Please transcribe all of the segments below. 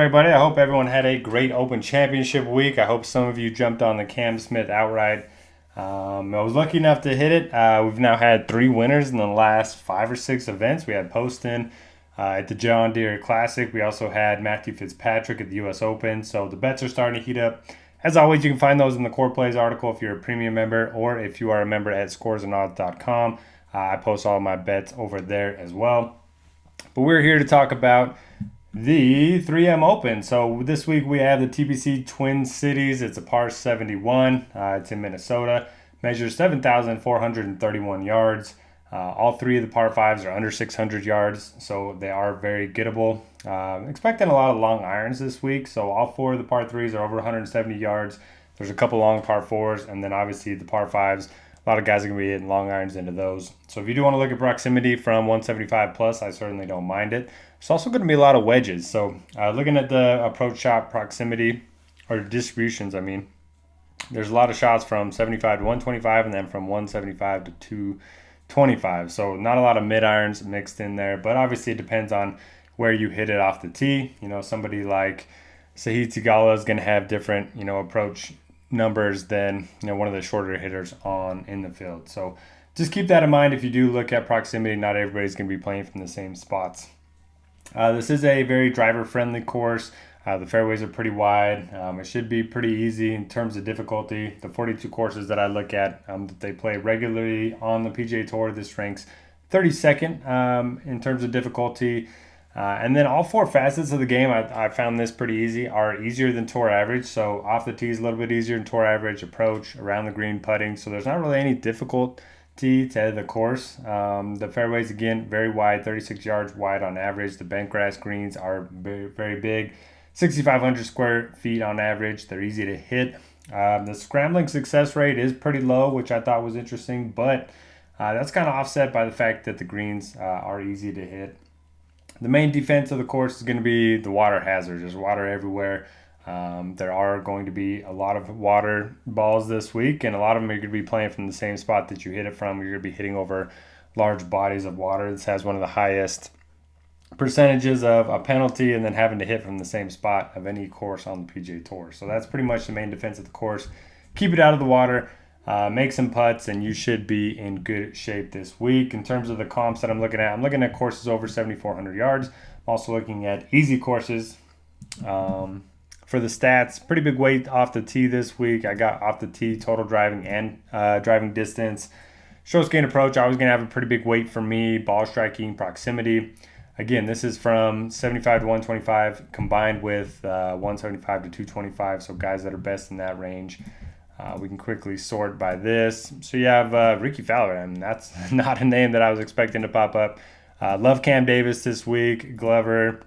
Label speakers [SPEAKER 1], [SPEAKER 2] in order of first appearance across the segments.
[SPEAKER 1] Everybody, I hope everyone had a great Open Championship week. I hope some of you jumped on the Cam Smith outright. I was lucky enough to hit it. We've now had 3 winners in the last 5 or 6 events. We had Poston at the John Deere Classic. We also had Matthew Fitzpatrick at the U.S. Open. So the bets are starting to heat up. As always, you can find those in the Core Plays article if you're a premium member or if you are a member at scoresandodds.com. I post all my bets over there as well. But we're here to talk about the 3M Open. So this week we have the TPC Twin Cities. It's a par 71. It's in Minnesota. Measures 7,431 yards. All 3 of the par 5s are under 600 yards, so they are very gettable. Expecting a lot of long irons this week. So all 4 of the par 3s are over 170 yards. There's a couple long par 4s, and then obviously the par 5s. A lot of guys are going to be hitting long irons into those. So if you do want to look at proximity from 175 plus, I certainly don't mind it. There's also going to be a lot of wedges. So looking at the approach shot proximity, or distributions, there's a lot of shots from 75 to 125 and then from 175 to 225. So not a lot of mid irons mixed in there, but obviously it depends on where you hit it off the tee. You know, somebody like Sahith Theegala is going to have different, approach numbers than one of the shorter hitters on in the field. So just keep that in mind. If you do look at proximity, not everybody's going to be playing from the same spots. This is a very driver friendly course. The fairways are pretty wide. It should be pretty easy in terms of difficulty. The 42 courses that I look at that they play regularly on the PGA Tour, this ranks 32nd in terms of difficulty. And then all 4 facets of the game, I found this pretty easy, are easier than tour average. So off the tee is a little bit easier than tour average, approach, around the green, putting. So there's not really any difficulty to the course. The fairways, again, very wide, 36 yards wide on average. The bent grass greens are very, very big, 6,500 square feet on average. They're easy to hit. The scrambling success rate is pretty low, which I thought was interesting, but that's kind of offset by the fact that the greens are easy to hit. The main defense of the course is going to be the water hazards. There's water everywhere. There are going to be a lot of water balls this week, and a lot of them are going to be playing from the same spot that you hit it from. You're going to be hitting over large bodies of water. This has one of the highest percentages of a penalty and then having to hit from the same spot of any course on the PGA Tour. So that's pretty much the main defense of the course. Keep it out of the water. Make some putts, and you should be in good shape this week. In terms of the comps that I'm looking at courses over 7,400 yards. I'm also looking at easy courses. For the stats, pretty big weight off the tee this week. I got off the tee, total driving and driving distance. Strokes gained approach, always going to have a pretty big weight for me. Ball striking, proximity. Again, this is from 75 to 125 combined with 175 to 225, so guys that are best in that range. We can quickly sort by this. So you have Ricky Fowler, and that's not a name that I was expecting to pop up. Love Cam Davis this week, Glover,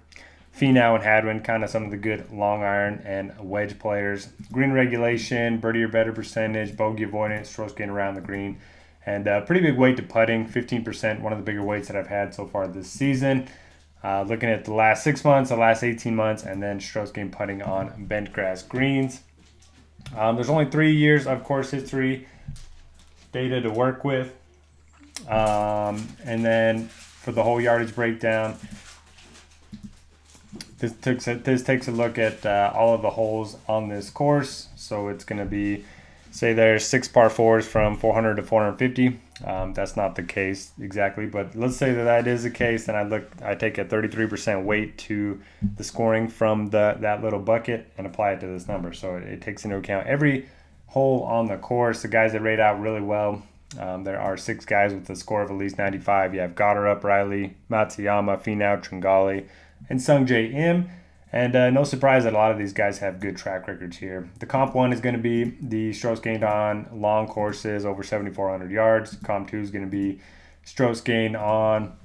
[SPEAKER 1] Finau, and Hadwin, kind of some of the good long iron and wedge players. Green regulation, birdie or better percentage, bogey avoidance, strokes gained around the green, and pretty big weight to putting, 15%, one of the bigger weights that I've had so far this season. Looking at the last 6 months, the last 18 months, and then strokes gained putting on bent grass greens. There's only 3 years of course history data to work with. And then for the whole yardage breakdown, this takes a look at all of the holes on this course. So it's going to be, say there's 6 par 4s from 400 to 450. That's not the case exactly, but let's say that is the case. Then I take a 33% weight to the scoring from that little bucket and apply it to this number. So it takes into account every hole on the course. The guys that rate out really well. There are 6 guys with a score of at least 95. You have Goddard, Riley, Matsuyama, Finau, Tringali, and Sungjae Im. And no surprise that a lot of these guys have good track records here. The comp 1 is going to be the strokes gained on long courses over 7,400 yards. Comp 2 is going to be strokes gained on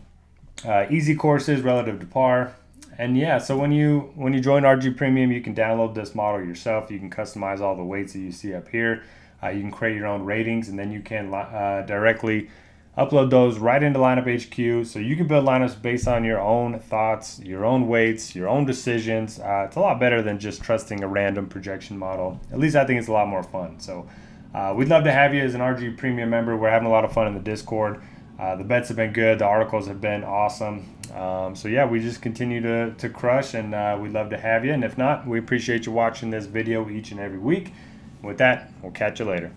[SPEAKER 1] easy courses relative to par. And yeah, so when you join RG Premium, you can download this model yourself. You can customize all the weights that you see up here. You can create your own ratings, and then you can directly upload those right into Lineup HQ, so you can build lineups based on your own thoughts, your own weights, your own decisions. It's a lot better than just trusting a random projection model. At least I think it's a lot more fun. So we'd love to have you as an RG Premium member. We're having a lot of fun in the Discord. The bets have been good. The articles have been awesome. So yeah, we just continue to crush, and we'd love to have you. And if not, we appreciate you watching this video each and every week. With that, we'll catch you later.